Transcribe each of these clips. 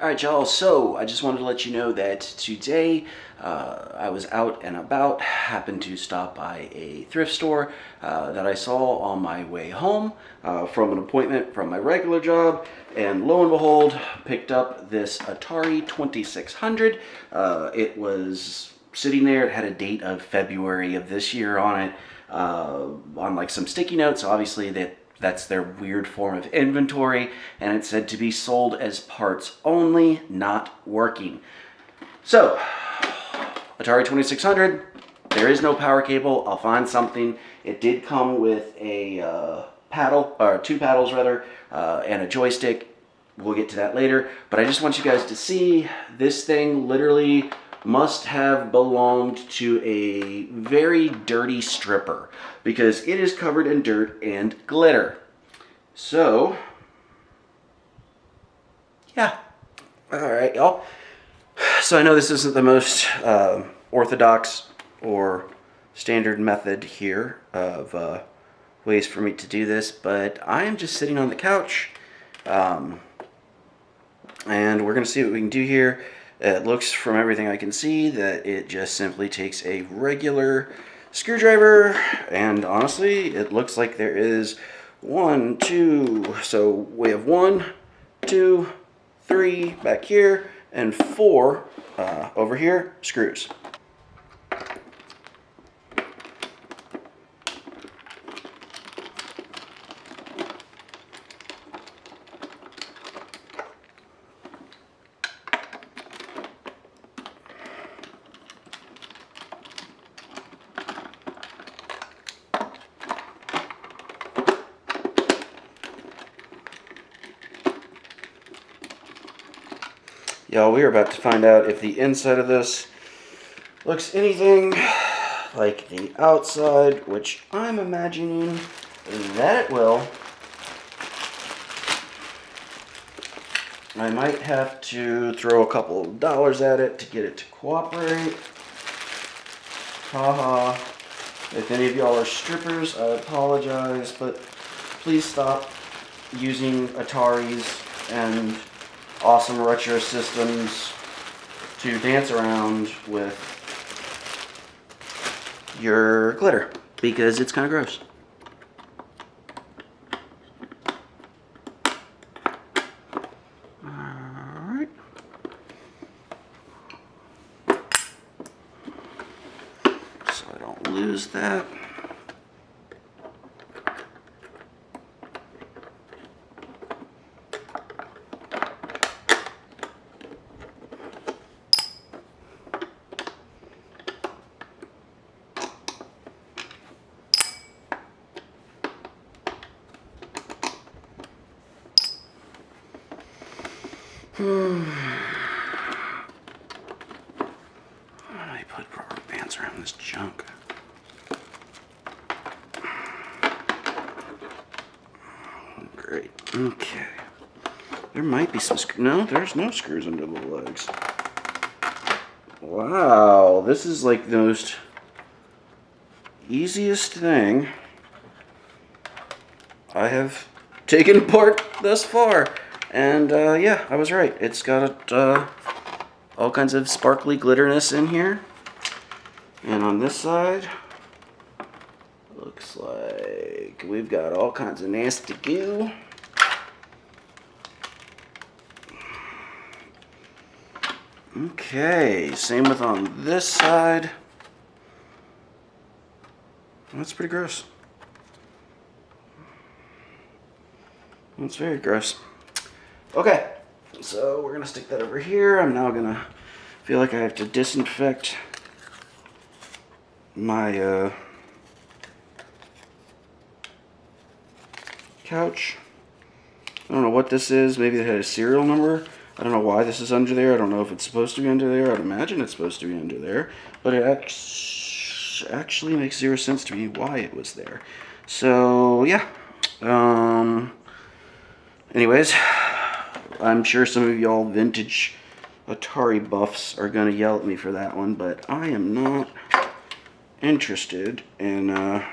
Alright y'all, so I just wanted to let you know that today I was out and about, happened to stop by a thrift store that I saw on my way home from an appointment from my regular job, and lo and behold, picked up this Atari 2600. It was sitting there, it had a date of February of this year on it, on like some sticky notes, obviously that's their weird form of inventory, and it said to be sold as parts only, not working. So, Atari 2600, there is no power cable. I'll find something. It did come with a paddle, or two paddles rather, and a joystick. We'll get to that later, but I just want you guys to see this thing literally must have belonged to a very dirty stripper because it is covered in dirt and glitter. So, yeah. Alright, y'all. So I know this isn't the most orthodox or standard method here of ways for me to do this, but I am just sitting on the couch, and we're going to see what we can do here. It looks, from everything I can see, that it just simply takes a regular screwdriver, and honestly, it looks like there is 1, 2, so we have 1, 2, 3 back here, and 4 over here, screws. Y'all, we are about to find out if the inside of this looks anything like the outside, which I'm imagining that it will. I might have to throw a couple of dollars at it to get it to cooperate. Haha. If any of y'all are strippers, I apologize, but please stop using Ataris and awesome retro systems to dance around with your glitter, because it's kind of gross. Alright. So I don't lose that. How do I put rubber bands around this junk? Great. Okay. There might be some no, there's no screws under the legs. Wow, this is like the most easiest thing I have taken apart thus far. And yeah, I was right. It's got all kinds of sparkly glitterness in here. And on this side, looks like we've got all kinds of nasty goo. Okay, same with on this side. That's pretty gross. That's very gross. Okay, so we're gonna stick that over here. I'm now gonna feel like I have to disinfect my couch. I don't know what this is. Maybe it had a serial number. I don't know why this is under there. I don't know if it's supposed to be under there. I'd imagine it's supposed to be under there, but it actually makes zero sense to me why it was there. So yeah. Anyways, I'm sure some of y'all vintage Atari buffs are going to yell at me for that one, but I am not interested in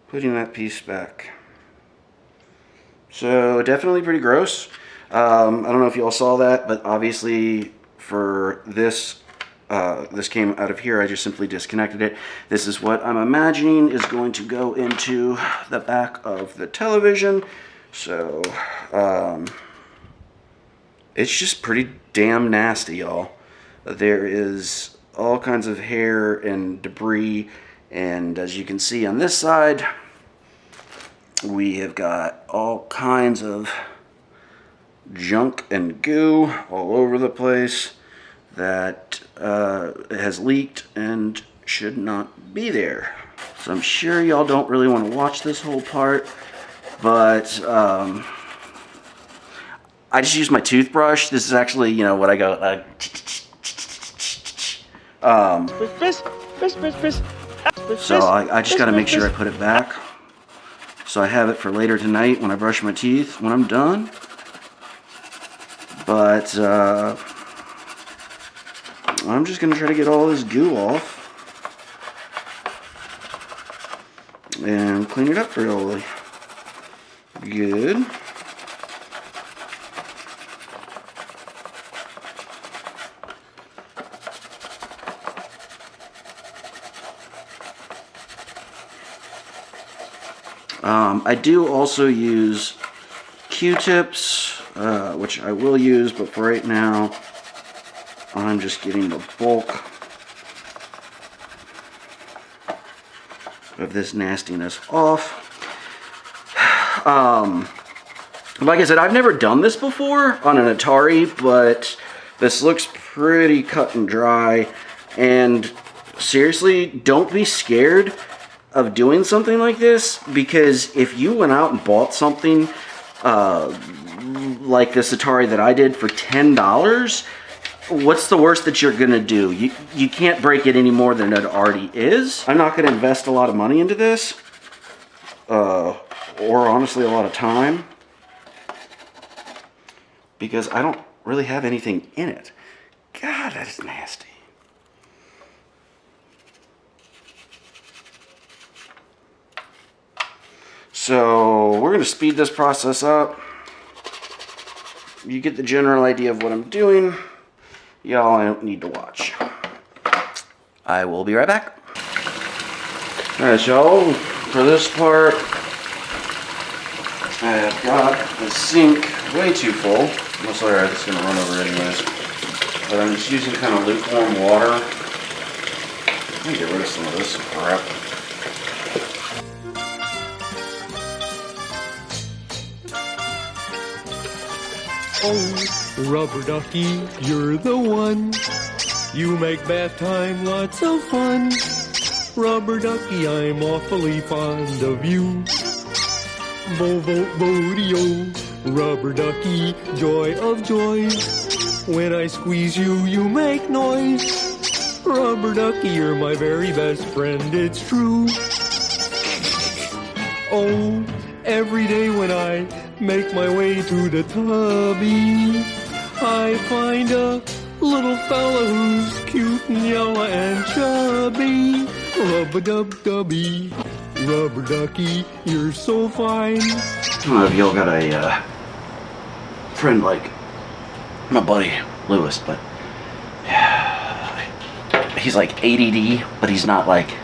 putting that piece back. So definitely pretty gross. I don't know if you all saw that, but obviously for this, this came out of here. I just simply disconnected it. This is what I'm imagining is going to go into the back of the television. So, it's just pretty damn nasty, y'all. There is all kinds of hair and debris, and as you can see on this side, we have got all kinds of junk and goo all over the place that has leaked and should not be there. So I'm sure y'all don't really want to watch this whole part, but I just use my toothbrush. This is actually, you know, what I go so I just got to make sure I put it back. So I have it for later tonight when I brush my teeth when I'm done. But I'm just going to try to get all this goo off and clean it up really good. I do also use Q-tips, which I will use, but for right now, I'm just getting the bulk of this nastiness off. Like I said, I've never done this before on an Atari, but this looks pretty cut and dry. And seriously, don't be scared of doing something like this, because if you went out and bought something like this Atari that I did for $10, what's the worst that you're gonna do? You can't break it any more than it already is. I'm not gonna invest a lot of money into this, or honestly a lot of time, because I don't really have anything in it. God, that is nasty. So we're going to speed this process up. You get the general idea of what I'm doing. Y'all don't need to watch. I will be right back. Alright, y'all, for this part, I have got the sink way too full. Most likely it's going to run over anyways. But I'm just using kind of lukewarm water. Let me get rid of some of this crap. Oh, rubber ducky, you're the one. You make bath time lots of fun. Rubber ducky, I'm awfully fond of you. Bo-bo-bo-dee-o, rubber ducky, joy of joys. When I squeeze you, you make noise. Rubber ducky, you're my very best friend, it's true. Oh, every day when I make my way to the tubby, I find a little fella who's cute and yellow and chubby. Rub-a-dub-dubby, rubber ducky, you're so fine. I don't know if y'all got a friend like my buddy Lewis, but he's like ADD, but he's not like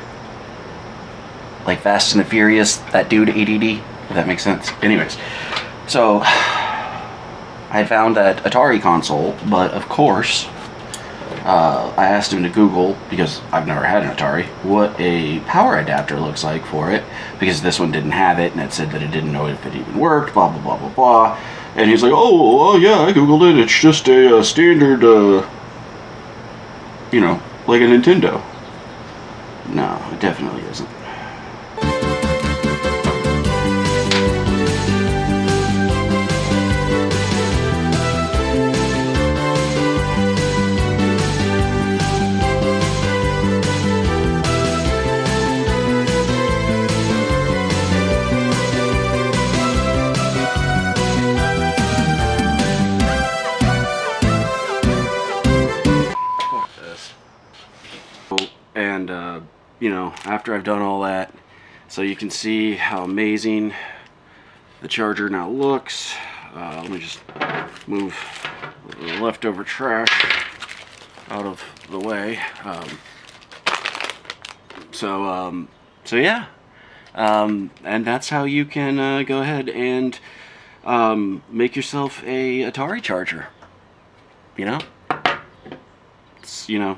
Fast and the Furious, that dude ADD, if that makes sense. Anyways, so I found that Atari console, but of course I asked him to Google, because I've never had an Atari, what a power adapter looks like for it, because this one didn't have it, and it said that it didn't know if it even worked, blah blah blah blah blah. And he's like, oh yeah, I Googled it, it's just a standard you know, like a Nintendo. No, it definitely isn't. And you know, after I've done all that, so you can see how amazing the charger now looks. Let me just move the leftover trash out of the way. So yeah, and that's how you can go ahead and make yourself a Atari charger. You know, it's, yeah.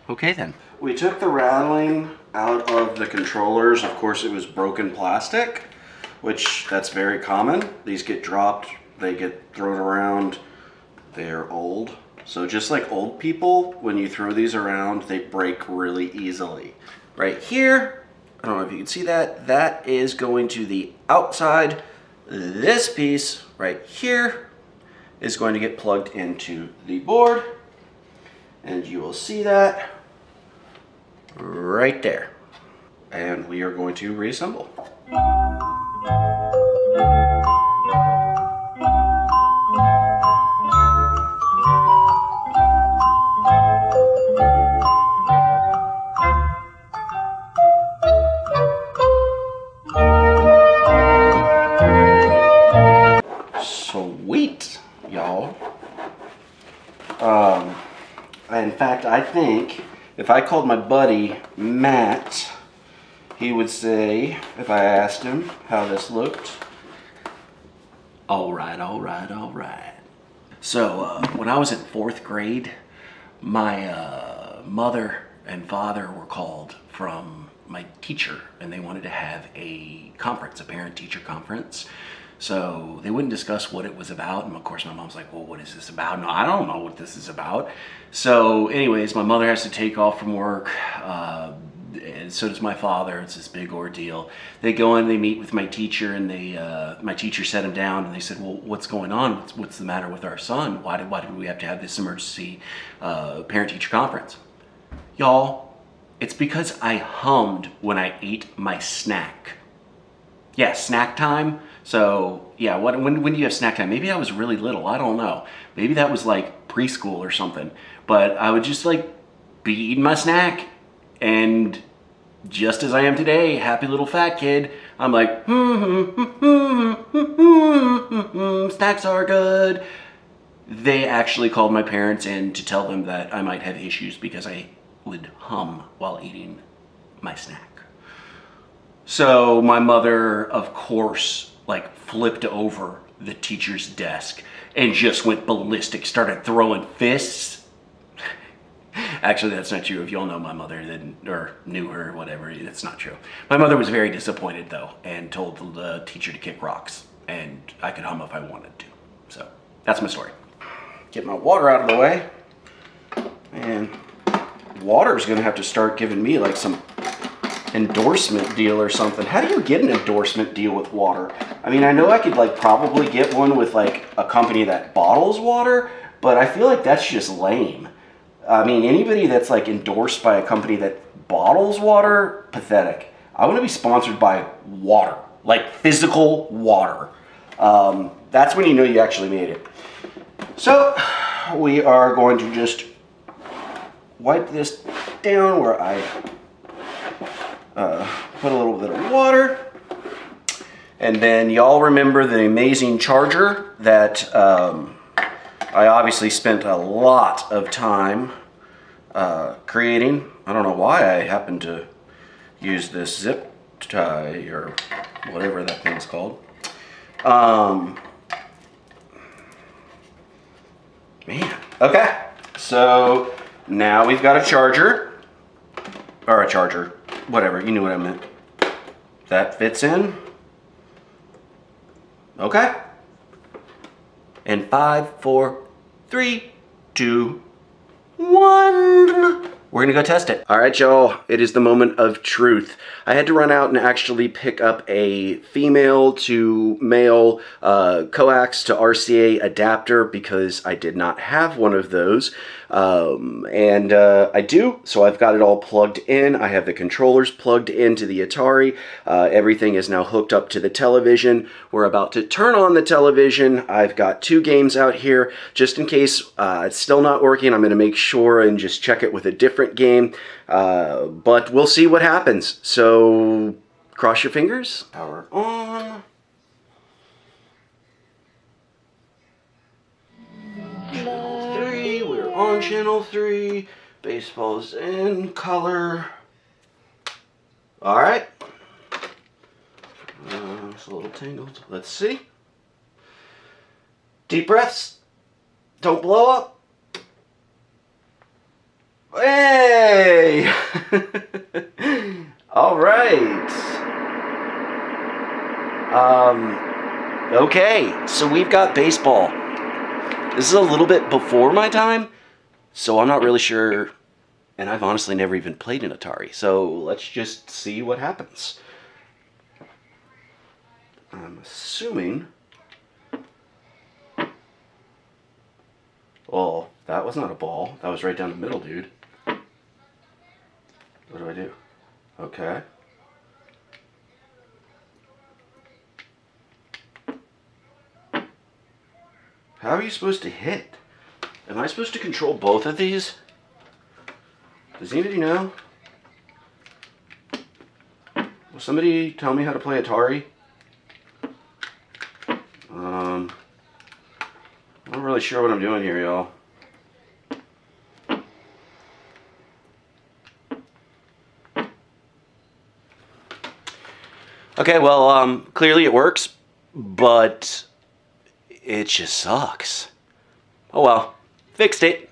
Okay then. We took the rattling out of the controllers. Of course, it was broken plastic, which that's very common. These get dropped, they get thrown around. They're old. So just like old people, when you throw these around, they break really easily. Right here, I don't know if you can see that, that is going to the outside. This piece right here is going to get plugged into the board, and you will see that right there. And we are going to reassemble. Sweet, y'all. In fact, I think if I called my buddy Matt, he would say, if I asked him how this looked, all right, all right, all right. So when I was in 4th grade, my mother and father were called from my teacher, and they wanted to have a conference, a parent-teacher conference. So they wouldn't discuss what it was about, and of course my mom's like, well, what is this about? No, I don't know what this is about. So anyways, my mother has to take off from work, and so does my father. It's this big ordeal. They go in, they meet with my teacher, and my teacher set him down, and they said, well, what's going on? What's the matter with our son? Why did we have to have this emergency parent-teacher conference? Y'all, it's because I hummed when I ate my snack. Yeah, snack time. So yeah, when do you have snack time? Maybe I was really little, I don't know. Maybe that was like preschool or something. But I would just like be eating my snack, and just as I am today, happy little fat kid, I'm like, snacks are good. They actually called my parents in to tell them that I might have issues because I would hum while eating my snack. So my mother, of course, like flipped over the teacher's desk and just went ballistic, started throwing fists. Actually, that's not true. If y'all know my mother, then, or knew her, or whatever, that's not true. My mother was very disappointed though, and told the teacher to kick rocks, and I could hum if I wanted to. So that's my story. Get my water out of the way, and water's gonna have to start giving me like some endorsement deal or something. How do you get an endorsement deal with water? I mean, I know I could like probably get one with like a company that bottles water, but I feel like that's just lame. I mean, anybody that's like endorsed by a company that bottles water, pathetic. I want to be sponsored by water, like physical water. That's when you know you actually made it. So we are going to just wipe this down where I put a little bit of water. And then y'all remember the amazing charger that I obviously spent a lot of time creating. I don't know why I happened to use this zip tie or whatever that thing's called. Man, okay. So now we've got a charger, or a charger, whatever, you knew what I meant. That fits in. Okay. And 5, 4, 3, 2, 1. We're gonna go test it. All right, y'all, it is the moment of truth. I had to run out and actually pick up a female to male coax to RCA adapter because I did not have one of those. I do, so I've got it all plugged in. I have the controllers plugged into the Atari. Everything is now hooked up to the television. We're about to turn on the television. I've got 2 games out here. Just in case it's still not working, I'm going to make sure and just check it with a different game. But we'll see what happens. So Cross your fingers. Power on. Channel 3. We're on channel 3. Baseball's in color. Alright. It's a little tangled. Let's see. Deep breaths. Don't blow up. Hey! Alright. Okay, so we've got baseball. This is a little bit before my time, so I'm not really sure, and I've honestly never even played an Atari, so let's just see what happens. I'm assuming... Oh, that was not a ball. That was right down the middle, dude. What do I do? Okay. How are you supposed to hit? Am I supposed to control both of these? Does anybody know? Will somebody tell me how to play Atari? I'm not really sure what I'm doing here, y'all. Okay, well, clearly it works, but it just sucks. Oh well, fixed it.